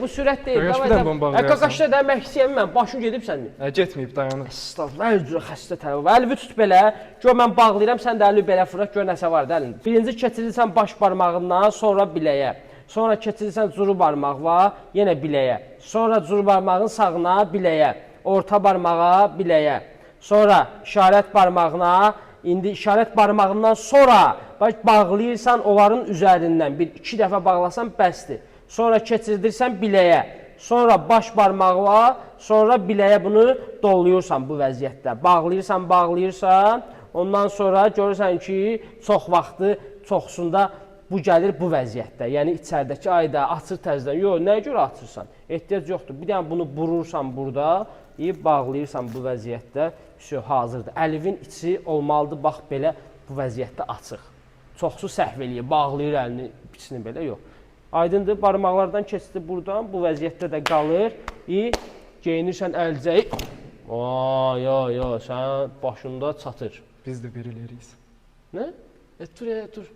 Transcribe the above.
bu sürət deyil. Qaqaş bir dənə bunu bağlayarsan. Qaqaşda demək istəyəm mən, başım gedib sənin. Getməyib, dayanır. Estağfurullah, hər cür xəstə tərəf. Əlini tut belə, gör mən bağlayıram, sən də əlini belə fırlat, gör nəsə var da əlində. Birinci keçirirsən baş barmağından, sonra biləyə. Sonra keçirirsən curu barmaqla, yenə biləyə. Sonra curu barmağın sağına, biləyə. Orta barmağa, biləyə. Sonra işarət barmağına, indi işarət barmağından sonra bağlayırsan onların üzərindən. İki dəfə bağlasan bəsdir. Sonra keçirdirsən biləyə. Sonra baş barmaqla, sonra biləyə bunu dolluyursan bu vəziyyətdə. Bağlayırsan. Ondan sonra görürsən ki, çox vaxtı, çoxsunda bu gəlir bu vəziyyətdə. Yəni içəridəki ayda açır təzədən. Yox, nəyə görə açırsan? Ehtiyac yoxdur. Bir dənə bunu burursan burada, bağlayırsan bu vəziyyətdə. Hazırdır. Əlivin içi olmalıdır, bax belə bu vəziyyətdə açıq. Çoxsu səhv eləyir, bağlayır əlini, içini belə, yox. Aydındır, barmaqlardan keçdi buradan, bu vəziyyətdə də qalır. Geyinirsən əlcəyi. Yox, sən başında çatır. Biz də bir eləyirik. Nə? Dur.